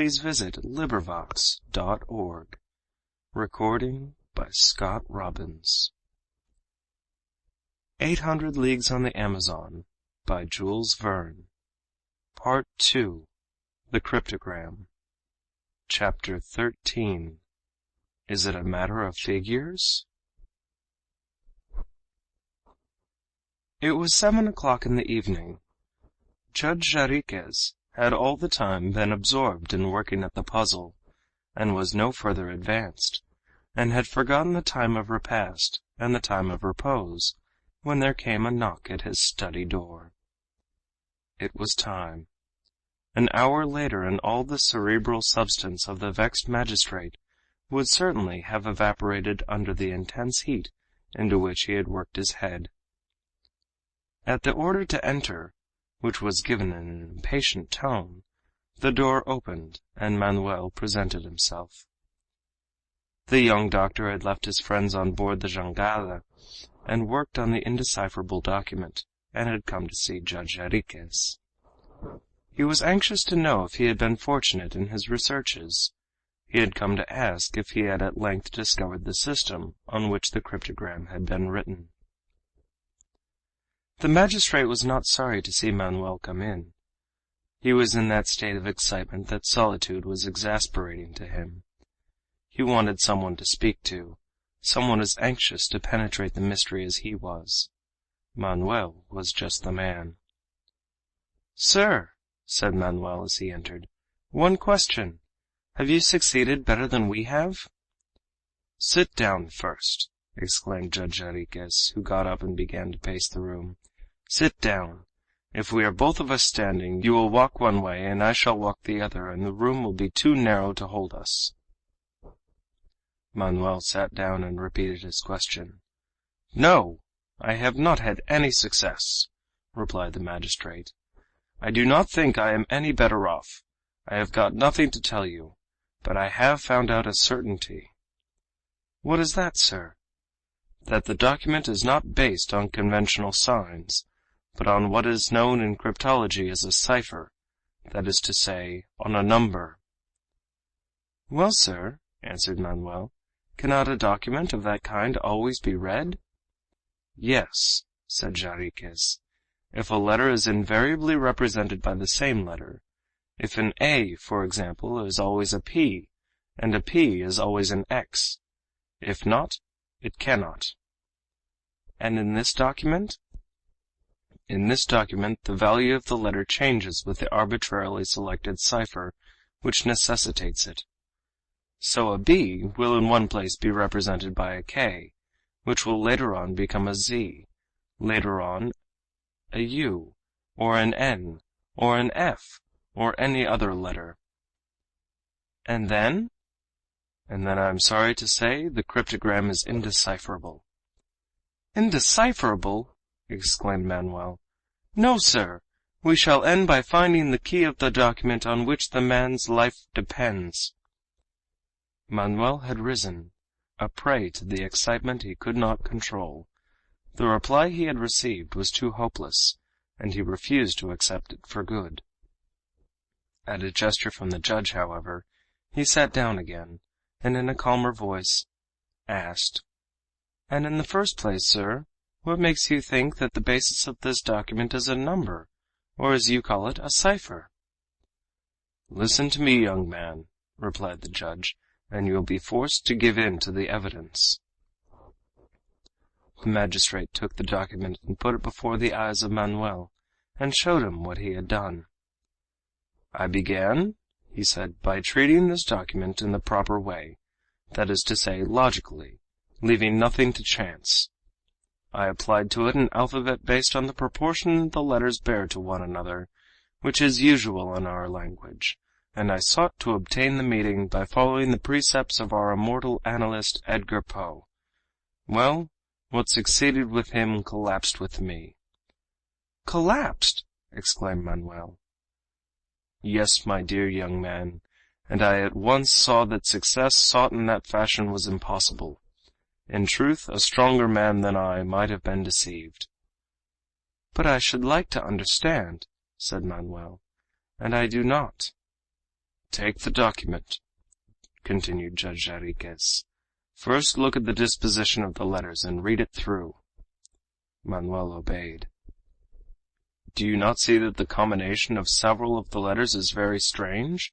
please visit LibriVox.org. Recording by Scott Robbins. 800 Leagues on the Amazon by Jules Verne. Part 2. The Cryptogram. Chapter 13. Is it a matter of figures? It was 7 o'clock in the evening. Judge Jarriquez had all the time been absorbed in working at the puzzle, and was no further advanced, and had forgotten the time of repast and the time of repose, when there came a knock at his study door. It was time. An hour later, and all the cerebral substance of the vexed magistrate would certainly have evaporated under the intense heat into which he had worked his head. At the order to enter, which was given in an impatient tone, the door opened, and Manuel presented himself. The young doctor had left his friends on board the jangada, and worked on the indecipherable document, and had come to see Judge Jarriquez. He was anxious to know if he had been fortunate in his researches. He had come to ask if he had at length discovered the system on which the cryptogram had been written. The magistrate was not sorry to see Manuel come in. He was in that state of excitement that solitude was exasperating to him. He wanted someone to speak to, someone as anxious to penetrate the mystery as he was. Manuel was just the man. "Sir," said Manuel as he entered, "one question. Have you succeeded better than we have?" "Sit down first," exclaimed Judge Jarriquez, who got up and began to pace the room. "Sit down. If we are both of us standing, you will walk one way and I shall walk the other, and the room will be too narrow to hold us." Manuel sat down and repeated his question. "No, I have not had any success," replied the magistrate. "I do not think I am any better off. I have got nothing to tell you, but I have found out a certainty." "What is that, sir?" "That the document is not based on conventional signs, but on what is known in cryptology as a cipher, that is to say, on a number." "Well, sir," answered Manuel, "cannot a document of that kind always be read?" "Yes," said Jarriquez, "if a letter is invariably represented by the same letter. If an A, for example, is always a P, and a P is always an X. If not, it cannot." "And in this document?" "In this document the value of the letter changes with the arbitrarily selected cipher which necessitates it. So a B will in one place be represented by a K, which will later on become a Z, later on a U, or an N, or an F, or any other letter." "And then?" "And then I am sorry to say the cryptogram is indecipherable." "Indecipherable!" exclaimed Manuel. "No, sir, we shall end by finding the key of the document on which the man's life depends." Manuel had risen, a prey to the excitement he could not control. The reply he had received was too hopeless, and he refused to accept it for good. At a gesture from the judge, however, he sat down again, and in a calmer voice asked, "And in the first place, sir, what makes you think that the basis of this document is a number, or as you call it, a cipher?" "Listen to me, young man," replied the judge, "and you will be forced to give in to the evidence." The magistrate took the document and put it before the eyes of Manuel, and showed him what he had done. "I began," he said, "by treating this document in the proper way, that is to say, logically, leaving nothing to chance. I applied to it an alphabet based on the proportion the letters bear to one another, which is usual in our language, and I sought to obtain the meaning by following the precepts of our immortal analyst Edgar Poe. Well, what succeeded with him collapsed with me." "Collapsed!" exclaimed Manuel. "Yes, my dear young man, and I at once saw that success sought in that fashion was impossible. In truth, a stronger man than I might have been deceived." "But I should like to understand," said Manuel, "and I do not." "Take the document," continued Judge Jarriquez. "First look at the disposition of the letters and read it through." Manuel obeyed. "Do you not see that the combination of several of the letters is very strange?"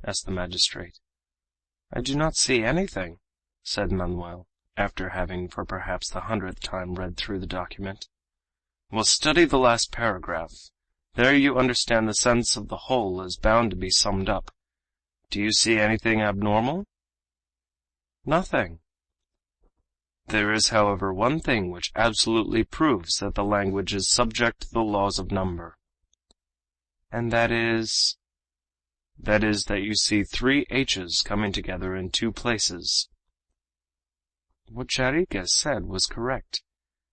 asked the magistrate. "I do not see anything," said Manuel, after having for perhaps the 100th time read through the document. "Well, study the last paragraph. There you understand the sense of the whole is bound to be summed up. Do you see anything abnormal?" "Nothing." "There is, however, one thing which absolutely proves that the language is subject to the laws of number." "And that is?" "That is that you see three H's coming together in two places." What Jarriquez said was correct.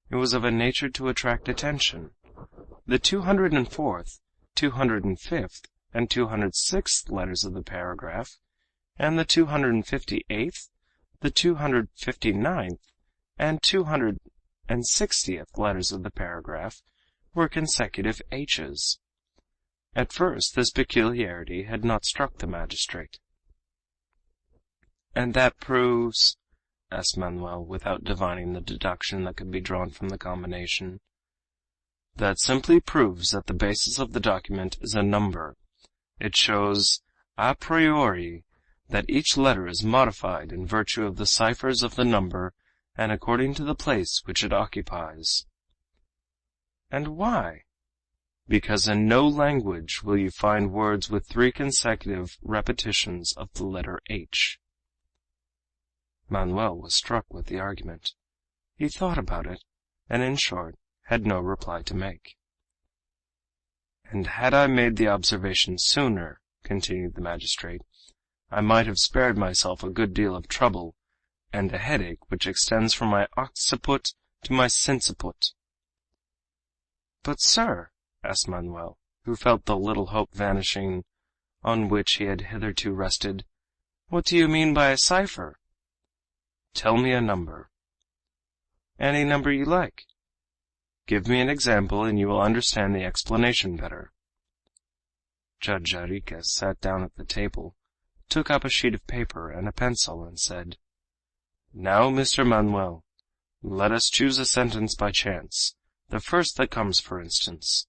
It was of a nature to attract attention. The 204th, 205th, and 206th letters of the paragraph, and the 258th, the 259th, and 260th letters of the paragraph were consecutive H's. At first this peculiarity had not struck the magistrate. "And that proves?" asked Manuel, without divining the deduction that could be drawn from the combination. "That simply proves that the basis of the document is a number. It shows a priori that each letter is modified in virtue of the ciphers of the number and according to the place which it occupies." "And why?" "Because in no language will you find words with three consecutive repetitions of the letter H." Manuel was struck with the argument. He thought about it, and in short had no reply to make. "And had I made the observation sooner," continued the magistrate, "I might have spared myself a good deal of trouble, and a headache which extends from my occiput to my sinciput." "But, sir," asked Manuel, who felt the little hope vanishing on which he had hitherto rested, "what do you mean by a cipher?" "Tell me a number." "Any number you like." "Give me an example, and you will understand the explanation better." Judge Jarriquez sat down at the table, took up a sheet of paper and a pencil, and said, "Now, Mr. Manuel, let us choose a sentence by chance, the first that comes, for instance.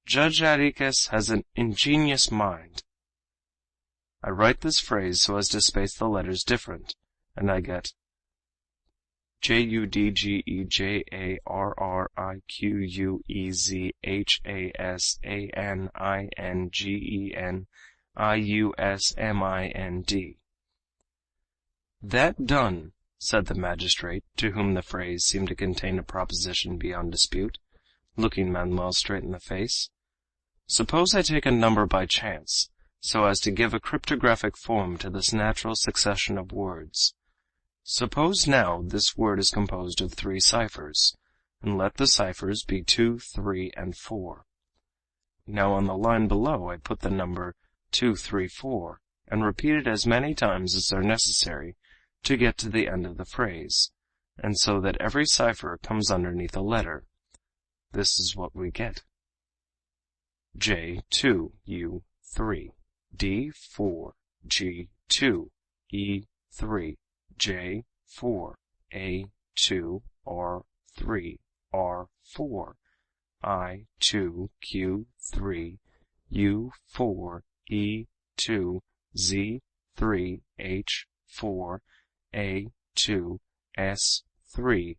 Judge Jarriquez has an ingenious mind. I write this phrase so as to space the letters different, and I get JUDGERRIQUEZHASANINGENIUSMIND. "That done," said the magistrate, to whom the phrase seemed to contain a proposition beyond dispute, looking Manuel straight in the face, "suppose I take a number by chance, so as to give a cryptographic form to this natural succession of words. Suppose now this word is composed of three ciphers, and let the ciphers be 2, 3, and 4. Now on the line below I put the number 2, 3, 4, and repeat it as many times as are necessary to get to the end of the phrase, and so that every cipher comes underneath a letter. This is what we get: J2, U3, D4, G2, E3, J4, A2, R3, R4, I2, Q3, U4, E2, Z3, H4, A2, S3,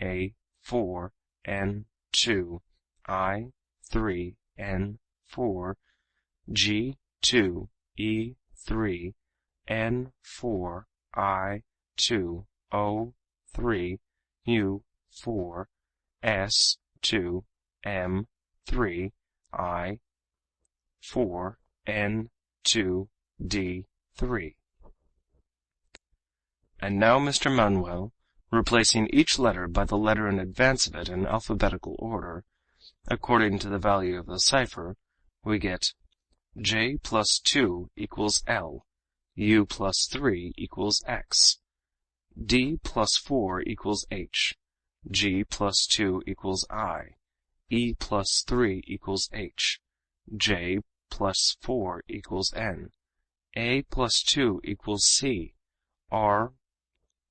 A4, N2, I3, N4, G2, E3, N4, I2, O3, U4, S2, M3, I4, N2, D3. And now, Mr. Manuel, replacing each letter by the letter in advance of it in alphabetical order, according to the value of the cipher, we get J plus 2 equals L, U plus 3 equals X, D plus 4 equals H, G plus 2 equals I, E plus 3 equals H, J plus 4 equals N. A plus 2 equals C. R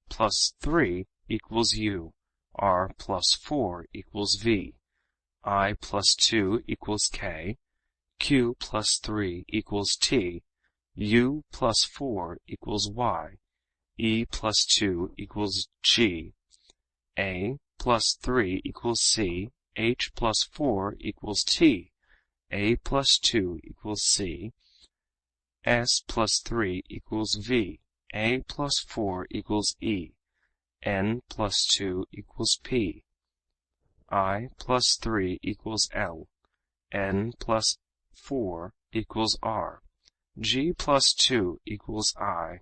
plus 3 equals U. R plus 4 equals V. I plus 2 equals K. Q plus 3 equals T. U plus 4 equals Y. E plus 2 equals G. A plus 3 equals C. H plus 4 equals T. A plus 2 equals C. S plus 3 equals V. A plus 4 equals E. N plus 2 equals P. I plus 3 equals L. N plus 4 equals R. G plus 2 equals I.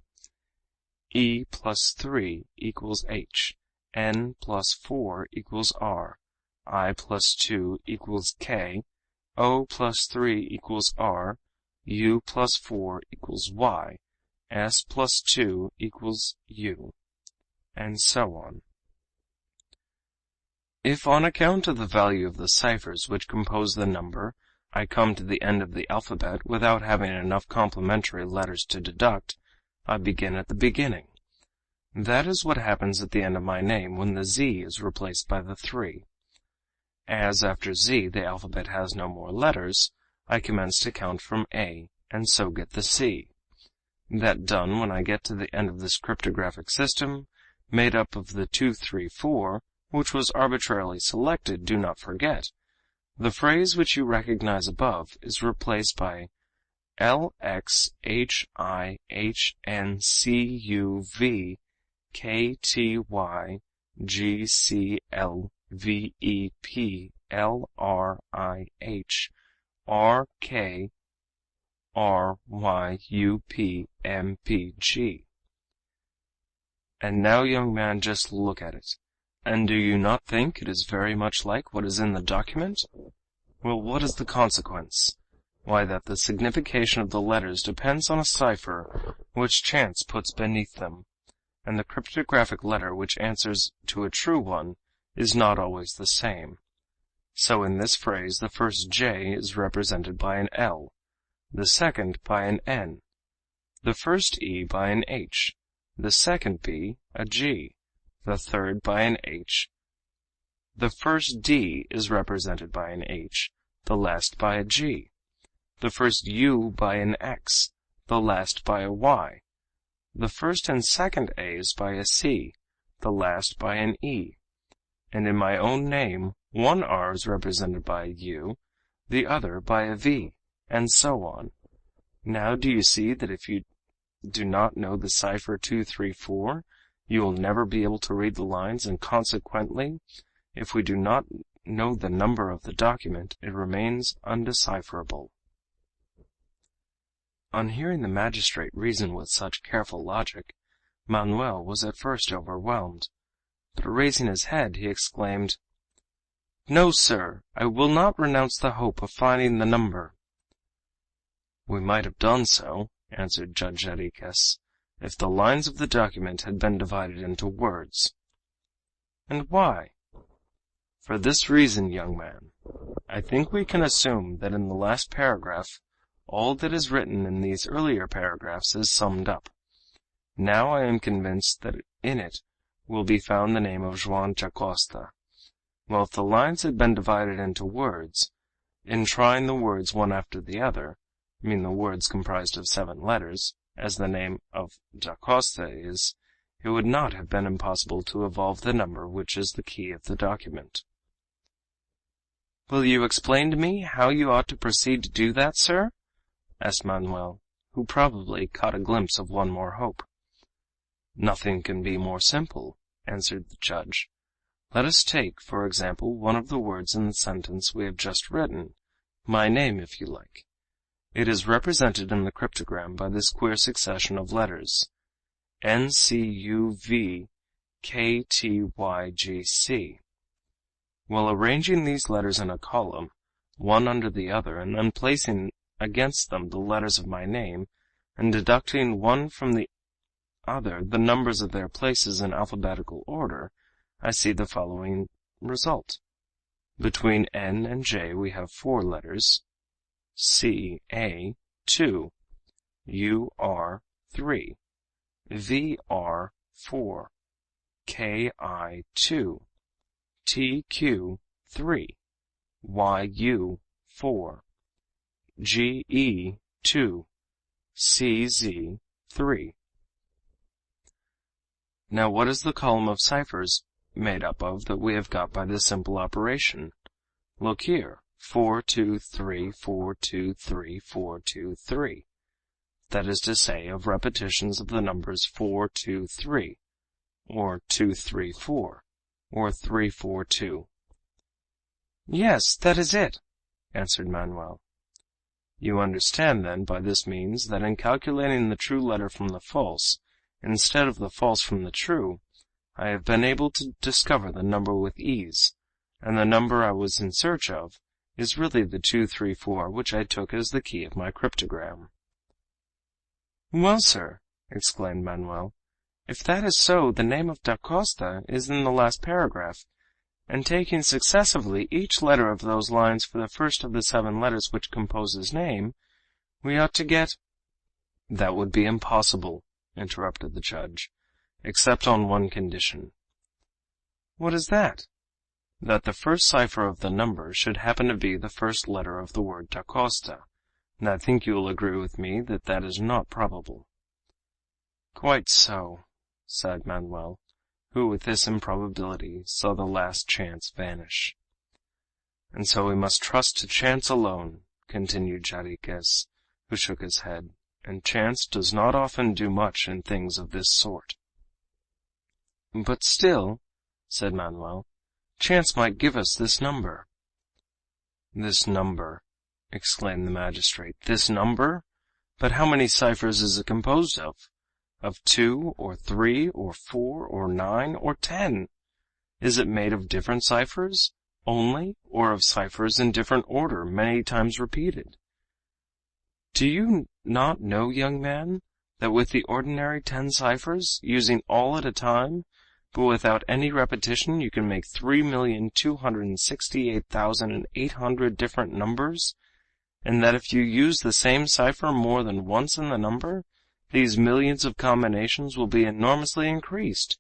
E plus 3 equals H. N plus 4 equals R. I plus 2 equals K. O plus 3 equals R. U plus 4 equals Y. S plus 2 equals U, and so on. If on account of the value of the ciphers which compose the number, I come to the end of the alphabet without having enough complementary letters to deduct, I begin at the beginning. That is what happens at the end of my name when the Z is replaced by the 3. As after Z the alphabet has no more letters, I commence to count from A, and so get the C. That done, when I get to the end of this cryptographic system, made up of the 2, 3, 4, which was arbitrarily selected, do not forget, the phrase which you recognize above is replaced by LXHINCUVVKTYGCLVEPLRIHRYUPMPG. And now, young man, just look at it. And do you not think it is very much like what is in the document? Well, what is the consequence? Why, that the signification of the letters depends on a cipher which chance puts beneath them, and the cryptographic letter which answers to a true one is not always the same. So in this phrase the first J is represented by an L, the second by an N, the first E by an H, the second B a G, the third by an H. The first D is represented by an H, the last by a G, the first U by an X, the last by a Y, the first and second A's by a C, the last by an E, and in my own name one R is represented by a U, the other by a V, and so on. Now do you see that if you do not know the cipher 2, 3, 4, you will never be able to read the lines, and consequently, if we do not know the number of the document, it remains undecipherable. On hearing the magistrate reason with such careful logic, Manuel was at first overwhelmed, but raising his head, he exclaimed, "No, sir, I will not renounce the hope of finding the number." "We might have done so," answered Judge Enriquez, "if the lines of the document had been divided into words." "And why?" "For this reason, young man. I think we can assume that in the last paragraph all that is written in these earlier paragraphs is summed up. Now I am convinced that in it will be found the name of Joam Dacosta. Well, if the lines had been divided into words, in trying the words one after the other, I mean the words comprised of 7 letters, as the name of Dacosta is, it would not have been impossible to evolve the number which is the key of the document." "Will you explain to me how you ought to proceed to do that, sir?" asked Manuel, who probably caught a glimpse of one more hope. "Nothing can be more simple," answered the judge. "Let us take, for example, one of the words in the sentence we have just written, my name, if you like. It is represented in the cryptogram by this queer succession of letters, NCUVKTYGC. While arranging these letters in a column, one under the other, and then placing against them the letters of my name, and deducting one from the other the numbers of their places in alphabetical order, I see the following result. Between N and J we have 4 letters, CA 2, UR 3, VR 4, KI 2, TQ 3, YU 4, GE 2, CZ 3. Now what is the column of ciphers made up of that we have got by this simple operation? Look here, 4 2 3 4 2 3 4 2 3. That is to say, of repetitions of the numbers 4 2 3, or 2 3 4, or 3 4 2. Yes, that is it, answered Manuel. You understand, then, by this means, that in calculating the true letter from the false, instead of the false from the true, I have been able to discover the number with ease, and the number I was in search of is really the 234 which I took as the key of my cryptogram. Well, sir, exclaimed Manuel, if that is so, the name of Da Costa is in the last paragraph, and taking successively each letter of those lines for the first of the 7 letters which compose his name, we ought to get— That would be impossible, interrupted the judge, except on one condition. What is that? That the first cipher of the number should happen to be the first letter of the word Da Costa, and I think you will agree with me that that is not probable. Quite so, sighed Manuel, who with this improbability saw the last chance vanish. And so we must trust to chance alone, continued Jarriquez, who shook his head, and chance does not often do much in things of this sort. But still, said Manuel, chance might give us this number. This number, exclaimed the magistrate, this number? But how many ciphers is it composed of? Of 2, or 3, or 4, or 9, or 10? Is it made of different ciphers only, or of ciphers in different order, many times repeated? Do you not know, young man, that with the ordinary 10 ciphers, using all at a time, but without any repetition, you can make 3,268,800 different numbers, and that if you use the same cipher more than once in the number, these millions of combinations will be enormously increased?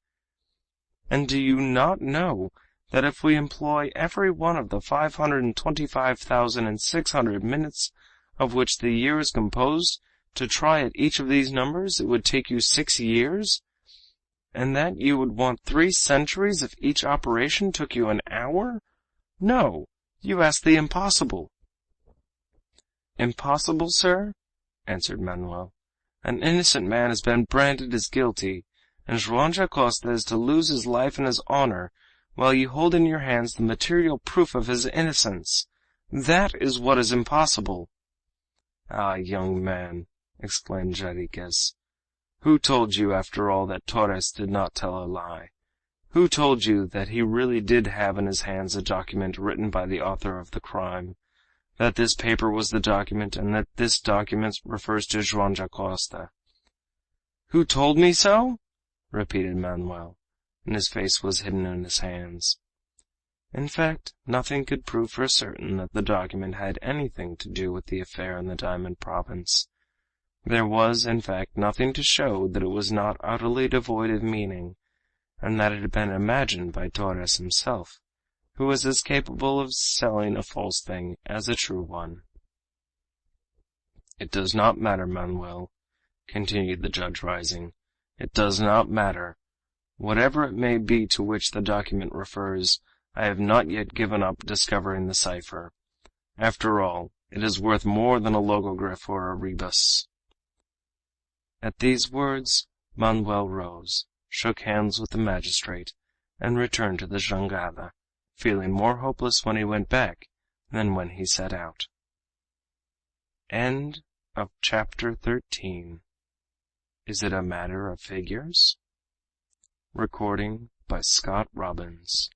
And do you not know that if we employ every one of the 525,600 minutes of which the year is composed to try at each of these numbers, it would take you 6 years, and that you would want 3 centuries if each operation took you an hour? No, you ask the impossible. Impossible, sir? answered Manuel. An innocent man has been branded as guilty, and Joam Dacosta is to lose his life and his honor, while you hold in your hands the material proof of his innocence. That is what is impossible. Ah, young man, exclaimed Jarriquez, who told you, after all, that Torres did not tell a lie? Who told you that he really did have in his hands a document written by the author of the crime, that this paper was the document, and that this document refers to Joam Dacosta? Who told me so? repeated Manuel, and his face was hidden in his hands. In fact, nothing could prove for certain that the document had anything to do with the affair in the Diamond Province. There was, in fact, nothing to show that it was not utterly devoid of meaning, and that it had been imagined by Torres himself, who was as capable of selling a false thing as a true one. It does not matter, Manuel, continued the judge, rising. It does not matter. Whatever it may be to which the document refers, I have not yet given up discovering the cipher. After all, it is worth more than a logogryph or a rebus. At these words, Manuel rose, shook hands with the magistrate, and returned to the jangada, feeling more hopeless when he went back than when he set out. End of chapter 13. Is it a matter of figures? Recording by Scott Robbins.